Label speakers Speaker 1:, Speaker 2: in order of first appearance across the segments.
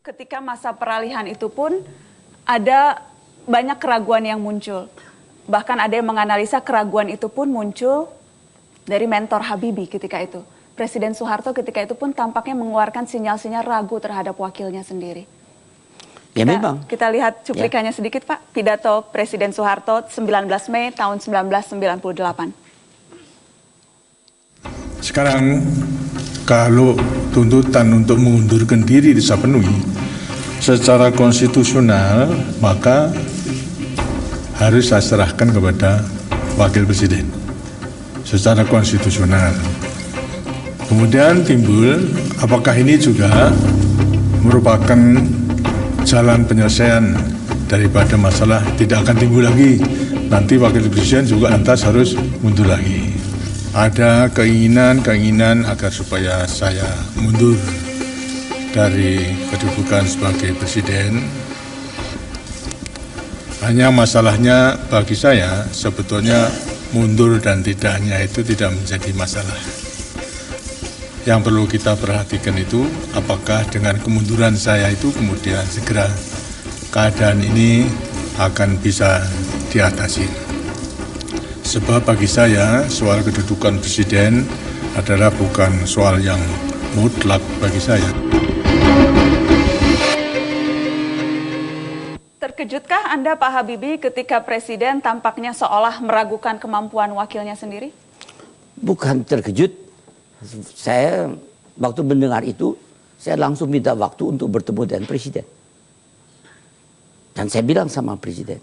Speaker 1: Ketika masa peralihan itu pun ada banyak keraguan yang muncul. Bahkan ada yang menganalisa keraguan itu pun muncul dari mentor Habibie ketika itu. Presiden Soeharto ketika itu pun tampaknya mengeluarkan sinyal-sinyal ragu terhadap wakilnya sendiri.
Speaker 2: Ya memang.
Speaker 1: Kita lihat cuplikannya sedikit Pak. Pidato Presiden Soeharto 19 Mei tahun 1998.
Speaker 3: Sekarang kalau tuntutan untuk mengundurkan diri bisa penuhi secara konstitusional, maka harus saya serahkan kepada wakil presiden secara konstitusional. Kemudian timbul, apakah ini juga merupakan jalan penyelesaian daripada masalah tidak akan timbul lagi. Nanti wakil presiden juga lantas harus mundur lagi. Ada keinginan agar supaya saya mundur dari kedudukan sebagai presiden. Hanya masalahnya bagi saya sebetulnya mundur dan tidaknya itu tidak menjadi masalah. Yang perlu kita perhatikan itu apakah dengan kemunduran saya itu kemudian segera keadaan ini akan bisa diatasi. Sebab bagi saya soal kedudukan presiden adalah bukan soal yang mutlak bagi saya.
Speaker 1: Terkejutkah Anda Pak Habibie ketika Presiden tampaknya seolah meragukan kemampuan wakilnya sendiri?
Speaker 2: Bukan terkejut. Saya waktu mendengar itu, saya langsung minta waktu untuk bertemu dengan Presiden. Dan saya bilang sama Presiden,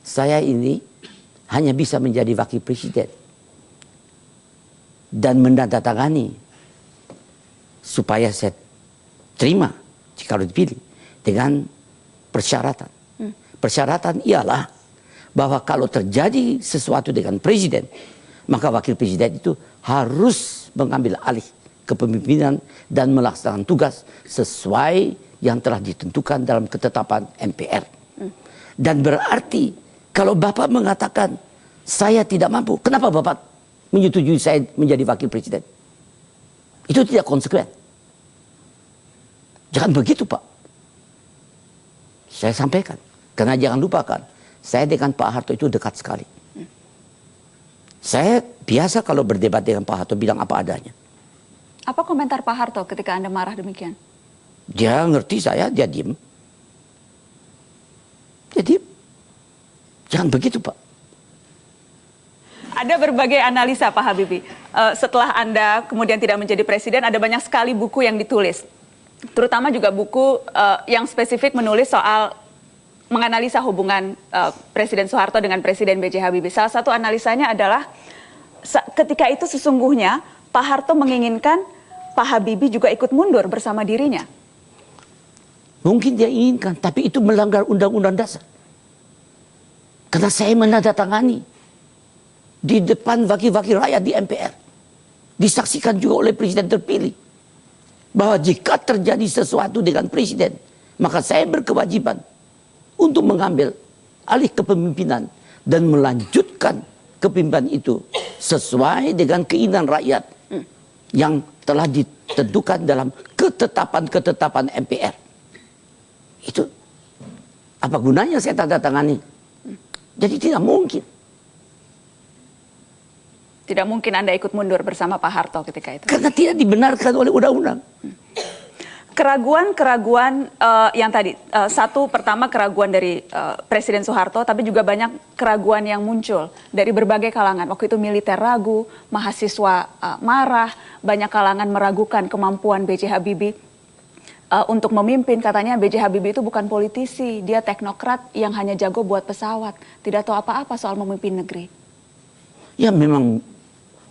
Speaker 2: saya ini hanya bisa menjadi wakil presiden dan menandatangani supaya saya terima jika dipilih dengan persyaratan. Persyaratan ialah bahwa kalau terjadi sesuatu dengan presiden, maka wakil presiden itu harus mengambil alih kepemimpinan dan melaksanakan tugas sesuai yang telah ditentukan dalam ketetapan MPR. Dan berarti kalau Bapak mengatakan saya tidak mampu, kenapa Bapak menyetujui saya menjadi wakil presiden? Itu tidak konsekuen. Jangan begitu Pak. Saya sampaikan. Karena jangan lupakan, saya dengan Pak Harto itu dekat sekali. Saya biasa kalau berdebat dengan Pak Harto bilang apa adanya.
Speaker 1: Apa komentar Pak Harto ketika Anda marah demikian?
Speaker 2: Dia ngerti saya, dia diem. Dia diem. Jangan begitu Pak.
Speaker 1: Ada berbagai analisa Pak Habibie. Setelah Anda kemudian tidak menjadi presiden, ada banyak sekali buku yang ditulis. Terutama juga buku yang spesifik menulis soal menganalisa hubungan Presiden Soeharto dengan Presiden B.J. Habibie. Salah satu analisanya adalah ketika itu sesungguhnya Pak Harto menginginkan Pak Habibie juga ikut mundur bersama dirinya.
Speaker 2: Mungkin dia inginkan, tapi itu melanggar Undang-Undang Dasar. Karena saya menandatangani di depan wakil-wakil rakyat di MPR. Disaksikan juga oleh presiden terpilih. Bahwa jika terjadi sesuatu dengan presiden, maka saya berkewajiban untuk mengambil alih kepemimpinan dan melanjutkan kepemimpinan itu sesuai dengan keinginan rakyat yang telah ditentukan dalam ketetapan-ketetapan MPR. Itu apa gunanya saya tanda tangani? Jadi tidak mungkin.
Speaker 1: Tidak mungkin Anda ikut mundur bersama Pak Harto ketika itu.
Speaker 2: Karena tidak dibenarkan oleh undang-undang.
Speaker 1: Keraguan-keraguan yang tadi, satu pertama keraguan dari Presiden Soeharto, tapi juga banyak keraguan yang muncul dari berbagai kalangan. Waktu itu militer ragu, mahasiswa marah, banyak kalangan meragukan kemampuan B.J. Habibie untuk memimpin. Katanya B.J. Habibie itu bukan politisi, dia teknokrat yang hanya jago buat pesawat, tidak tahu apa-apa soal memimpin negeri.
Speaker 2: Ya memang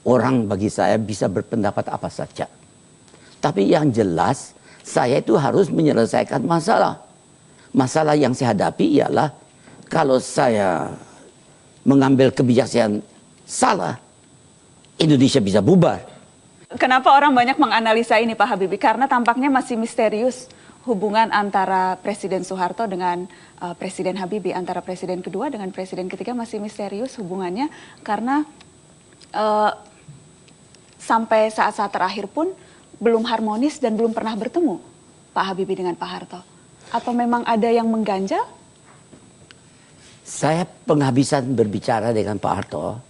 Speaker 2: orang bagi saya bisa berpendapat apa saja. Tapi yang jelas saya itu harus menyelesaikan masalah. Masalah yang saya hadapi ialah kalau saya mengambil kebijakan salah, Indonesia bisa bubar.
Speaker 1: Kenapa orang banyak menganalisa ini Pak Habibie? Karena tampaknya masih misterius hubungan antara Presiden Soeharto dengan Presiden Habibie. Antara Presiden kedua dengan Presiden ketiga masih misterius hubungannya. Karena sampai saat-saat terakhir pun belum harmonis dan belum pernah bertemu. Pak Habibie dengan Pak Harto? Apa memang ada yang mengganjal?
Speaker 2: Saya penghabisan berbicara dengan Pak Harto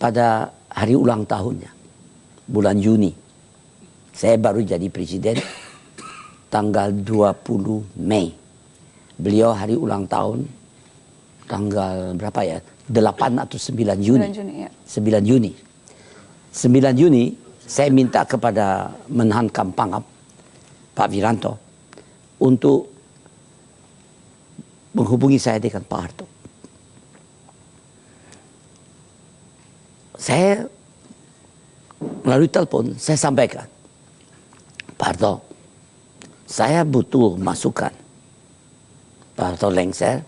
Speaker 2: pada hari ulang tahunnya, bulan Juni. Saya baru jadi presiden tanggal 20 Mei. Beliau hari ulang tahun tanggal berapa ya? 8 atau 9 Juni.
Speaker 1: 9 Juni, ya.
Speaker 2: 9 Juni. 9 Juni saya minta kepada Menhan Kampangap, Pak Wiranto, untuk menghubungi saya dengan Pak Harto. Saya melalui telepon, saya sampaikan, Pak Harto, saya butuh masukan. Pak Harto lengser,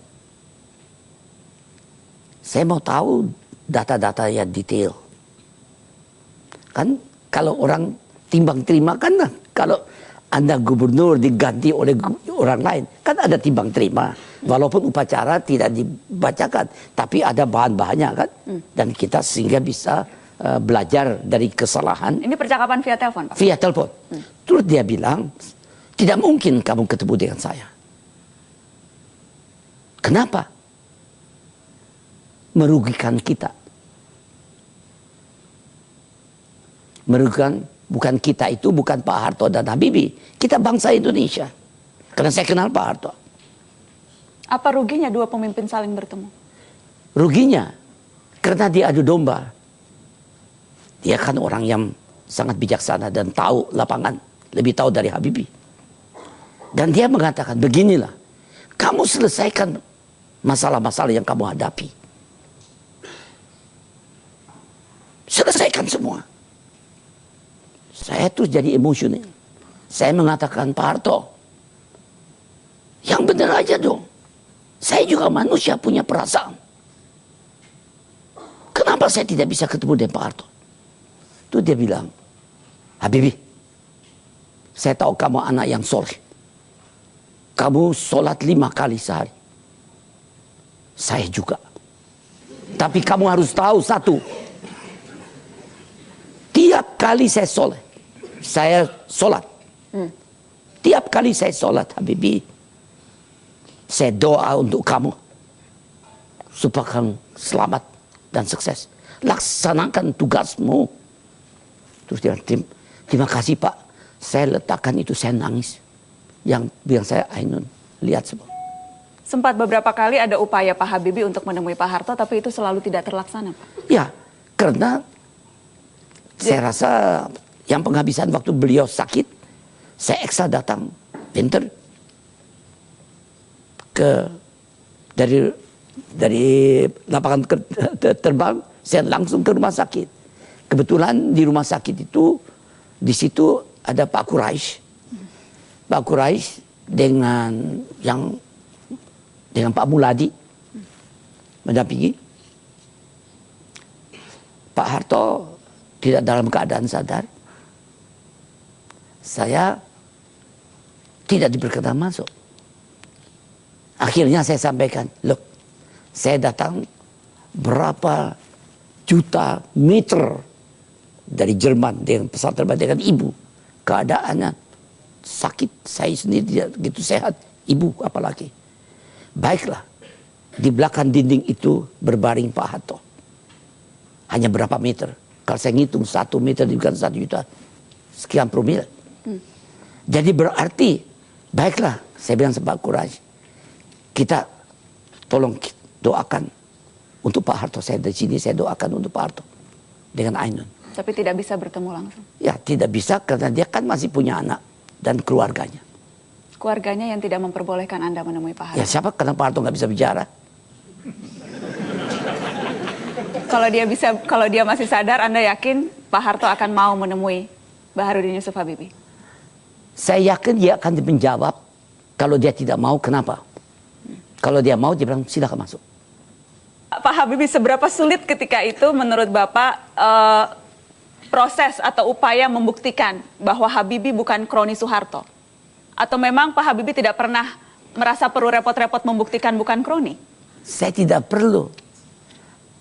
Speaker 2: saya mau tahu data-data yang detail. Kan kalau orang timbang terima kan, kalau Anda gubernur diganti oleh orang lain, kan ada timbang terima. Walaupun upacara tidak dibacakan, tapi ada bahan-bahannya kan. Dan kita sehingga bisa belajar dari kesalahan.
Speaker 1: Ini percakapan via telepon, Pak?
Speaker 2: Via telepon. Terus dia bilang, tidak mungkin kamu ketemu dengan saya. Kenapa? Merugikan kita. Merugikan, bukan kita itu, bukan Pak Harto dan Habibie. Kita bangsa Indonesia. Karena saya kenal Pak Harto.
Speaker 1: Apa ruginya dua pemimpin saling bertemu?
Speaker 2: Ruginya, karena dia adu domba. Dia kan orang yang sangat bijaksana dan tahu lapangan. Lebih tahu dari Habibie. Dan dia mengatakan, beginilah. Kamu selesaikan masalah-masalah yang kamu hadapi. Selesaikan semua. Saya tuh jadi emosional. Saya mengatakan, Pak Harto, yang benar aja dong. Saya juga manusia punya perasaan. Kenapa saya tidak bisa ketemu dengan Pak Harto? Itu dia bilang, Habibie, saya tahu kamu anak yang soleh. Kamu sholat 5 kali sehari. Saya juga. Tapi kamu harus tahu satu. Tiap kali saya sholat. Tiap kali saya sholat, Habibie, saya doa untuk kamu. Supaya kamu selamat dan sukses. Laksanakan tugasmu. Terus dia bilang, terima kasih Pak. Saya letakkan itu, saya nangis. Yang saya Ainun lihat semua.
Speaker 1: Sempat beberapa kali ada upaya Pak Habibie untuk menemui Pak Harto, tapi itu selalu tidak terlaksana, Pak.
Speaker 2: Ya, karena saya rasa yang penghabisan waktu beliau sakit, saya ekstra datang winter dari lapangan terbang, saya langsung ke rumah sakit. Kebetulan di rumah sakit itu, di situ ada Pak Quraisy. Pak Quraisy dengan Pak Muladi mendampingi. Pak Harto tidak dalam keadaan sadar. Saya tidak diperkenan masuk. Akhirnya saya sampaikan, look, saya datang berapa juta meter dari Jerman dengan pesawat terbang dengan ibu. Keadaannya sakit, saya sendiri tidak begitu sehat, ibu apalagi. Baiklah, di belakang dinding itu berbaring Pak Harto. Hanya berapa meter? Kalau saya ngitung 1 meter bukan 1 juta, sekian promil. Jadi berarti, baiklah, saya bilang sama Pak Quraisy, kita tolong doakan untuk Pak Harto. Saya dari sini, saya doakan untuk Pak Harto dengan Ainun.
Speaker 1: Tapi tidak bisa bertemu langsung?
Speaker 2: Ya, tidak bisa karena dia kan masih punya anak dan keluarganya.
Speaker 1: Keluarganya yang tidak memperbolehkan Anda menemui Pak Harto?
Speaker 2: Ya siapa, karena Pak Harto nggak bisa bicara.
Speaker 1: Kalau dia masih sadar, Anda yakin Pak Harto akan mau menemui Baharudin Yusuf Habibie?
Speaker 2: Saya yakin dia akan menjawab. Kalau dia tidak mau, kenapa? Kalau dia mau, dia bilang silakan masuk.
Speaker 1: Pak Habibie, seberapa sulit ketika itu menurut Bapak proses atau upaya membuktikan bahwa Habibie bukan kroni Soeharto? Atau memang Pak Habibie tidak pernah merasa perlu repot-repot membuktikan bukan kroni?
Speaker 2: Saya tidak perlu.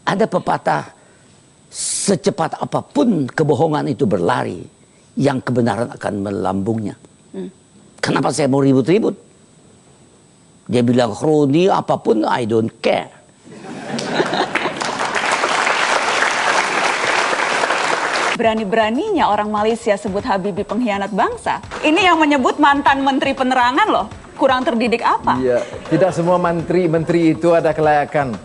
Speaker 2: Ada pepatah, secepat apapun kebohongan itu berlari, yang kebenaran akan melambungnya. Kenapa saya mau ribut-ribut? Dia bilang, Roni apapun I don't care.
Speaker 1: Berani-beraninya orang Malaysia sebut Habibie pengkhianat bangsa. Ini yang menyebut mantan Menteri Penerangan loh. Kurang terdidik apa?
Speaker 4: Iya, tidak semua menteri itu ada kelayakan.